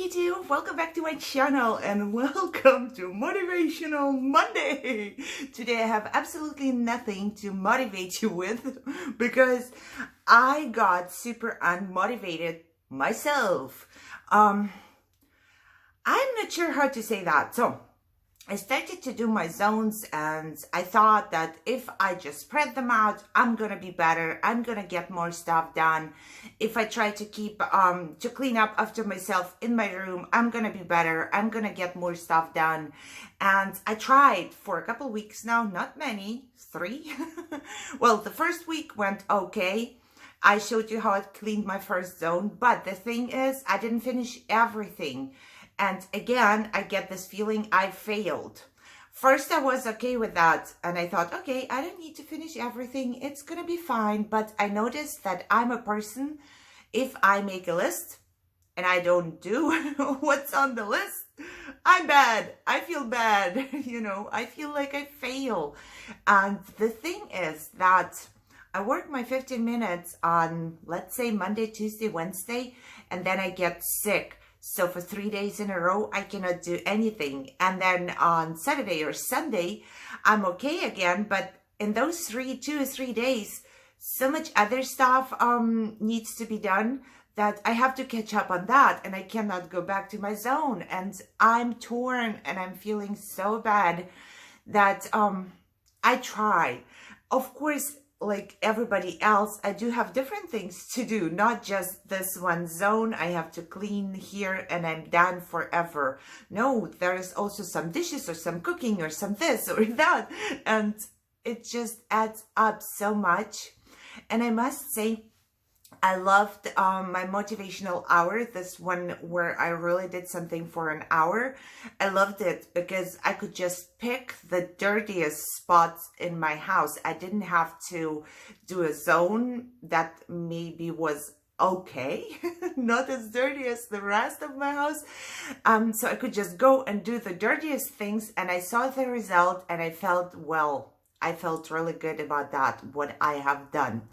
YouTube, welcome back to my channel and welcome to Motivational Monday. Today I have absolutely nothing to motivate you with because I got super unmotivated myself. I'm not sure how to say that. So I started to do my zones and I thought that if I just spread them out, I'm gonna be better. I'm gonna get more stuff done. If I try to keep, to clean up after myself in my room, I'm gonna be better. I'm gonna get more stuff done. And I tried for a couple weeks now, not many, 3. Well, the first week went okay. I showed you how I cleaned my first zone, but the thing is, I didn't finish everything. And again, I get this feeling I failed. First, I was okay with that. And I thought, okay, I don't need to finish everything. It's going to be fine. But I noticed that I'm a person, if I make a list and I don't do what's on the list, I'm bad. I feel bad. I feel like I fail. And the thing is that I work my 15 minutes on, let's say, Monday, Tuesday, Wednesday, and then I get sick. So for 3 days in a row, I cannot do anything. And then on Saturday or Sunday, I'm okay again. But in those 2 or 3 days, so much other stuff needs to be done that I have to catch up on that. And I cannot go back to my zone. And I'm torn and I'm feeling so bad that I try. Of course, like everybody else, I do have different things to do, not just this one zone. I have to clean here and I'm done forever. No, there is also some dishes or some cooking or some this or that. And it just adds up so much. And I must say, I loved my motivational hour, this one where I really did something for an hour. I loved it because I could just pick the dirtiest spots in my house. I didn't have to do a zone that maybe was okay, not as dirty as the rest of my house. So I could just go and do the dirtiest things and I saw the result and I felt, well, I felt really good about that, what I have done.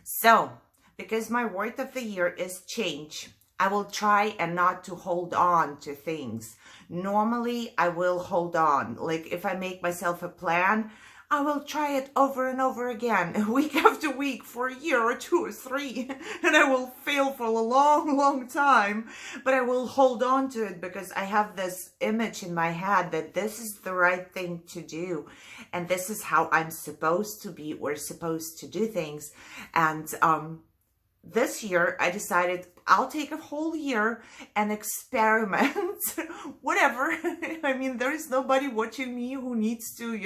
So, because my word of the year is change, I will try and not to hold on to things. Normally, I will hold on. Like if I make myself a plan, I will try it over and over again, week after week, for a year or 2 or 3. And I will fail for a long, long time. But I will hold on to it because I have this image in my head that this is the right thing to do. And this is how I'm supposed to be or supposed to do things. And this year, I decided I'll take a whole year and experiment, whatever. I mean, there is nobody watching me who needs to,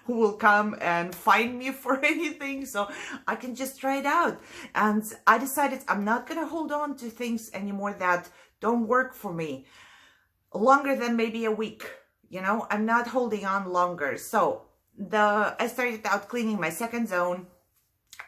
who will come and find me for anything. So I can just try it out. And I decided I'm not going to hold on to things anymore that don't work for me longer than maybe a week. I'm not holding on longer. So I started out cleaning my second zone.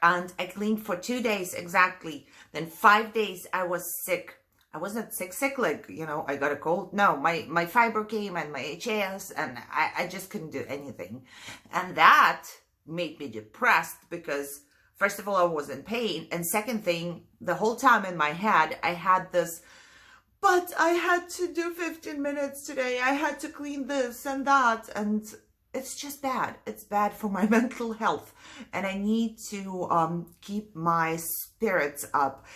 And I cleaned for 2 days exactly. Then 5 days I was sick. I wasn't sick like, I got a cold. No, my fiber came and my HS and I just couldn't do anything. And that made me depressed because first of all, I was in pain. And second thing, the whole time in my head, I had this, but I had to do 15 minutes today. I had to clean this and that. And it's just bad. It's bad for my mental health. And I need to keep my spirits up.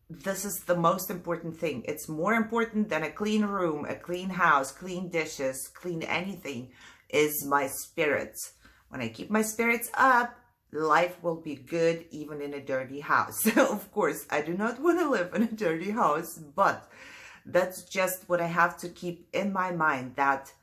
This is the most important thing. It's more important than a clean room, a clean house, clean dishes, clean anything, is my spirits. When I keep my spirits up, life will be good even in a dirty house. Of course, I do not want to live in a dirty house, but that's just what I have to keep in my mind, that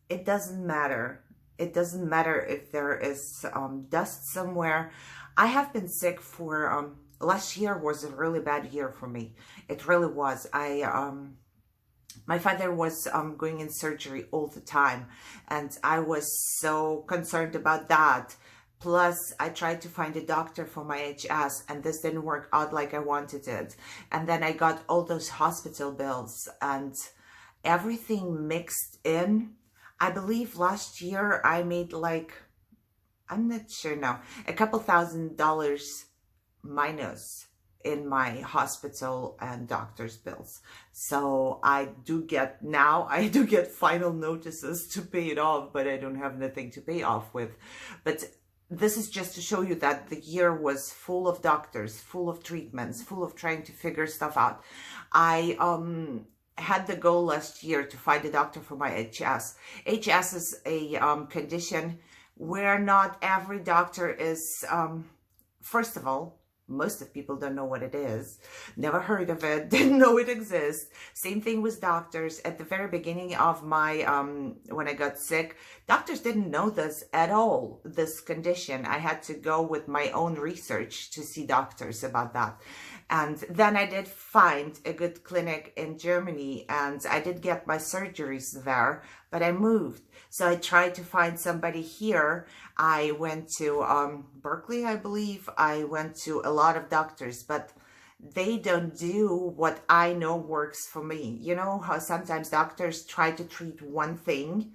it doesn't matter. It doesn't matter if there is dust somewhere. I have been sick for, last year was a really bad year for me. It really was. My father was going in surgery all the time. And I was so concerned about that. Plus, I tried to find a doctor for my HS and this didn't work out like I wanted it. And then I got all those hospital bills and everything mixed in. I believe last year I made like, I'm not sure now, a couple $1,000 minus in my hospital and doctor's bills. So I do get final notices to pay it off, but I don't have nothing to pay off with. But this is just to show you that the year was full of doctors, full of treatments, full of trying to figure stuff out. I had the goal last year to find a doctor for my HS. HS is a condition where not every doctor is, first of all, most of people don't know what it is, never heard of it, didn't know it exists. Same thing with doctors. At the very beginning of my, when I got sick, doctors didn't know this at all, this condition. I had to go with my own research to see doctors about that. And then I did find a good clinic in Germany, and I did get my surgeries there, but I moved. So I tried to find somebody here. I went to Berkeley, I believe. I went to a lot of doctors, but they don't do what I know works for me. You know how sometimes doctors try to treat one thing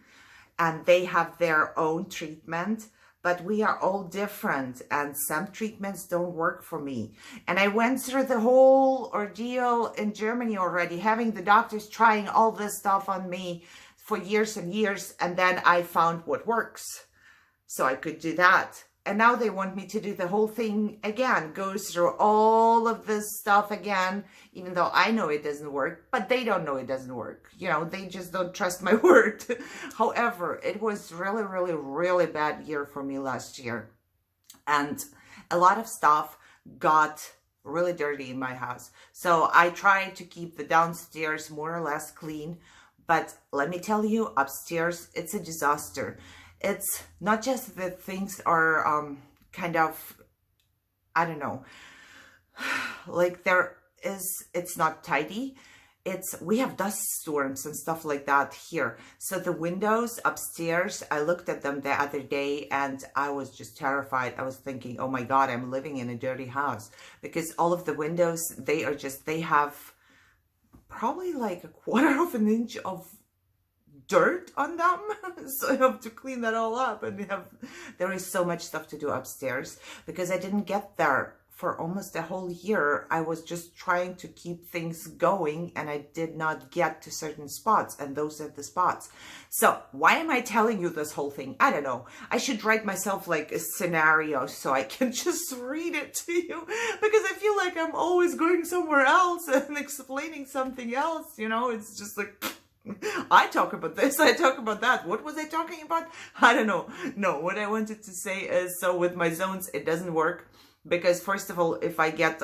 and they have their own treatment, but we are all different, and some treatments don't work for me. And I went through the whole ordeal in Germany already, having the doctors trying all this stuff on me for years and years, and then I found what works. So I could do that. And now they want me to do the whole thing again, go through all of this stuff again, even though I know it doesn't work, but they don't know it doesn't work. You know, they just don't trust my word. However, it was really, really, really bad year for me last year. And a lot of stuff got really dirty in my house. So I tried to keep the downstairs more or less clean. But let me tell you, upstairs, it's a disaster. It's not just that things are kind of, I don't know, like it's not tidy. We have dust storms and stuff like that here. So the windows upstairs, I looked at them the other day and I was just terrified. I was thinking, oh my God, I'm living in a dirty house, because all of the windows, they have probably like 1/4 of an inch of dirt on them. So I have to clean that all up, and there is so much stuff to do upstairs because I didn't get there for almost a whole year. I was just trying to keep things going and I did not get to certain spots, and those are the spots. So why am I telling you this whole thing? I don't know. I should write myself like a scenario so I can just read it to you, because I feel like I'm always going somewhere else and explaining something else. You know, it's just like, I talk about this, I talk about that. What was I talking about? I don't know. No, what I wanted to say is, so with my zones, it doesn't work. Because first of all, if I get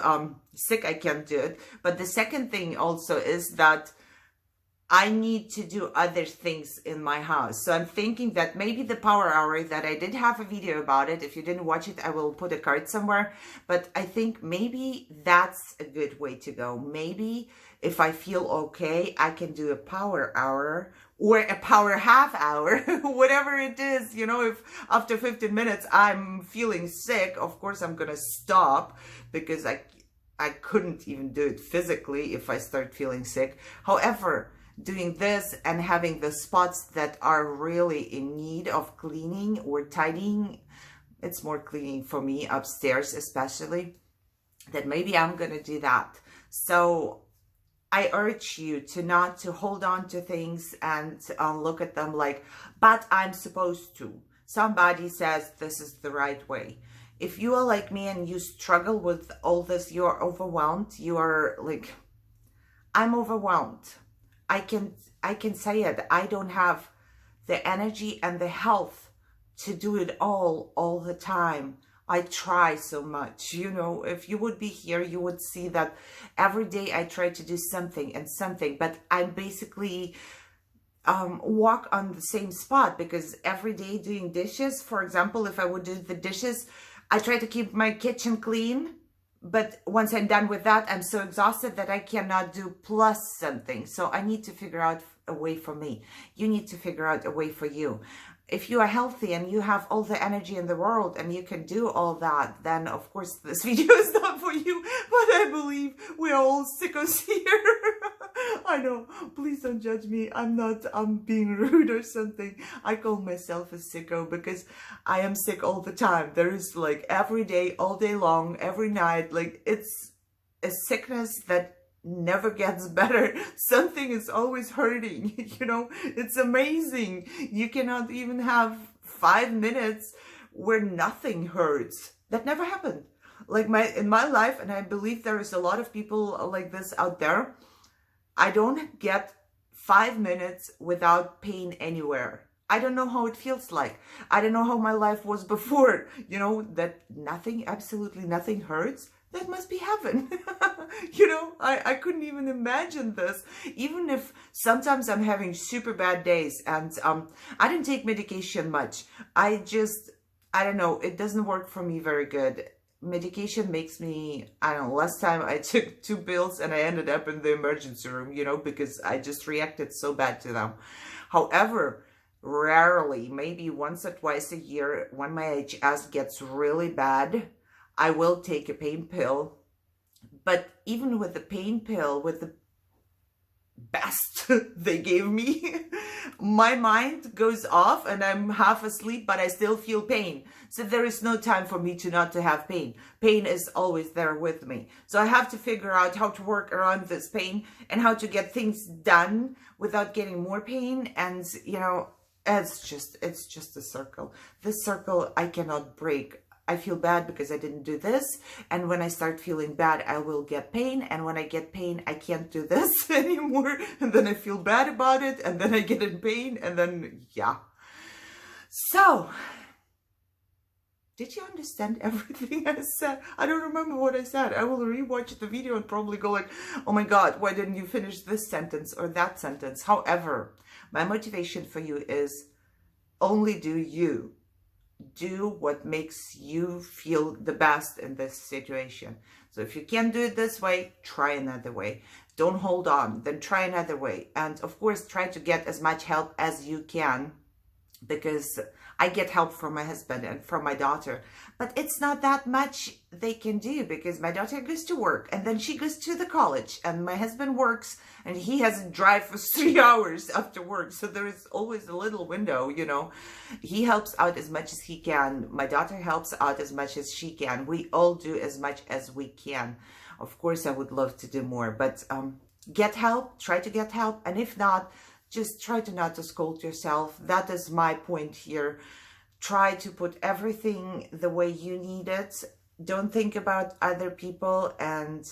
sick, I can't do it. But the second thing also is that I need to do other things in my house. So I'm thinking that maybe the power hour, that I did have a video about it. If you didn't watch it, I will put a card somewhere. But I think maybe that's a good way to go. Maybe if I feel okay, I can do a power hour or a power half hour, whatever it is. You know, if after 15 minutes I'm feeling sick, of course I'm gonna stop, because I couldn't even do it physically if I start feeling sick. However, doing this and having the spots that are really in need of cleaning or tidying, it's more cleaning for me upstairs especially, that maybe I'm gonna do that. So I urge you to not to hold on to things and look at them like, but I'm supposed to. Somebody says this is the right way. If you are like me and you struggle with all this, you're overwhelmed, you are like, I'm overwhelmed. I can say it. I don't have the energy and the health to do it all the time. I try so much. You know, if you would be here, you would see that every day I try to do something and something, but I basically walk on the same spot, because every day doing dishes, for example, if I would do the dishes, I try to keep my kitchen clean. But once I'm done with that, I'm so exhausted that I cannot do plus something. So I need to figure out a way for me. You need to figure out a way for you. If you are healthy and you have all the energy in the world and you can do all that, then of course this video is not for you. But I believe we are all sickos here. I know, please don't judge me. I'm being rude or something. I call myself a sicko because I am sick all the time. There is like every day, all day long, every night, like it's a sickness that never gets better. Something is always hurting. You know, it's amazing. You cannot even have 5 minutes where nothing hurts. That never happened. Like in my life, and I believe there is a lot of people like this out there, I don't get 5 minutes without pain anywhere. I don't know how it feels like. I don't know how my life was before, you know, that nothing, absolutely nothing hurts. That must be heaven. You know, I couldn't even imagine this. Even if sometimes I'm having super bad days and I don't take medication much. I don't know, it doesn't work for me very good. Medication makes me, I don't know, last time I took 2 pills and I ended up in the emergency room, you know, because I just reacted so bad to them. However, rarely, maybe once or twice a year, when my HS gets really bad, I will take a pain pill. But even with the pain pill, with the best they gave me, my mind goes off and I'm half asleep, but I still feel pain. So there is no time for me not to have pain. Pain is always there with me. So I have to figure out how to work around this pain and how to get things done without getting more pain. And, you know, it's just a circle. This circle I cannot break. I feel bad because I didn't do this. And when I start feeling bad, I will get pain. And when I get pain, I can't do this anymore. And then I feel bad about it. And then I get in pain. And then, yeah. So, did you understand everything I said? I don't remember what I said. I will rewatch the video and probably go like, oh my God, why didn't you finish this sentence or that sentence? However, my motivation for you is only do you. Do what makes you feel the best in this situation. So if you can't do it this way, try another way. Don't hold on, then try another way. And of course, try to get as much help as you can, because I get help from my husband and from my daughter, but it's not that much they can do because my daughter goes to work and then she goes to the college and my husband works and he has to drive for 3 hours after work. So there is always a little window, you know. He helps out as much as he can. My daughter helps out as much as she can. We all do as much as we can. Of course, I would love to do more, but get help, try to get help. And if not, just try to not to scold yourself. That is my point here. Try to put everything the way you need it. Don't think about other people and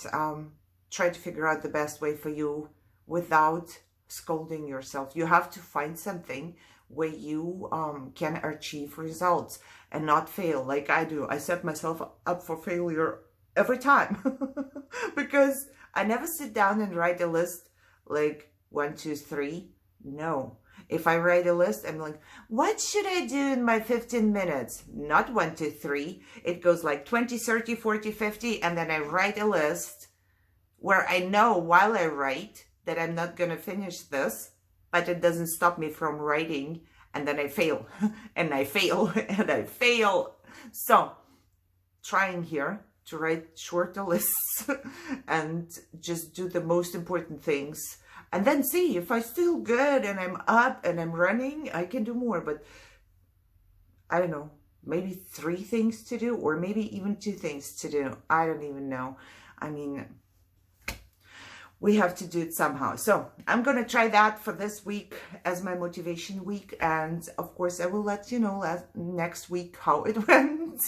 try to figure out the best way for you without scolding yourself. You have to find something where you can achieve results and not fail like I do. I set myself up for failure every time because I never sit down and write a list like 1, 2, 3. No. If I write a list, I'm like, what should I do in my 15 minutes? Not 1, 2, 3. It goes like 20, 30, 40, 50. And then I write a list where I know while I write that I'm not going to finish this, but it doesn't stop me from writing. And then I fail and I fail and I fail. So trying here to write shorter lists and just do the most important things. And then see if I'm still good and I'm up and I'm running, I can do more. But I don't know, maybe 3 things to do or maybe even 2 things to do. I don't even know. I mean, we have to do it somehow. So I'm going to try that for this week as my motivation week. And of course, I will let you know next week how it went.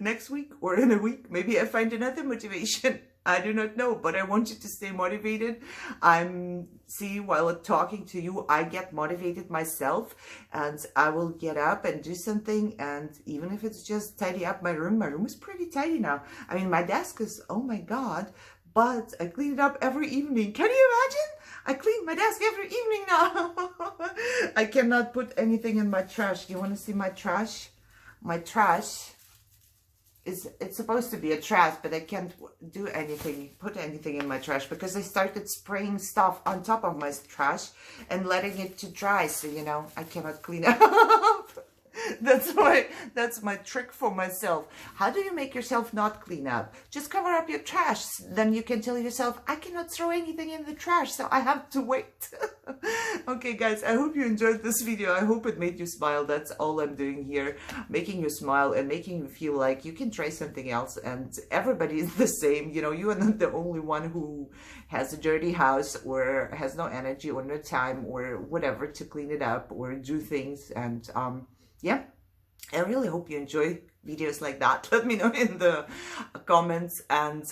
Next week or in a week, maybe I find another motivation. I do not know, but I want you to stay motivated. See, while talking to you, I get motivated myself and I will get up and do something. And even if it's just tidy up my room is pretty tidy now. I mean, my desk is, oh my God, but I clean it up every evening. Can you imagine? I clean my desk every evening now. I cannot put anything in my trash. Do you want to see my trash? My trash it's supposed to be a trash, but I can't do anything, put anything in my trash because I started spraying stuff on top of my trash and letting it to dry. So, you know, I cannot clean up. That's my trick for myself. How do you make yourself not clean up? Just cover up your trash. Then you can tell yourself, I cannot throw anything in the trash, so I have to wait. Okay, guys, I hope you enjoyed this video. I hope it made you smile. That's all I'm doing here, making you smile and making you feel like you can try something else, and everybody is the same. You know, you are not the only one who has a dirty house or has no energy or no time or whatever to clean it up or do things. And yeah, I really hope you enjoy videos like that. Let me know in the comments, and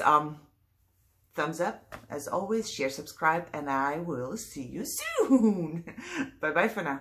thumbs up. As always, share, subscribe, and I will see you soon. Bye bye for now.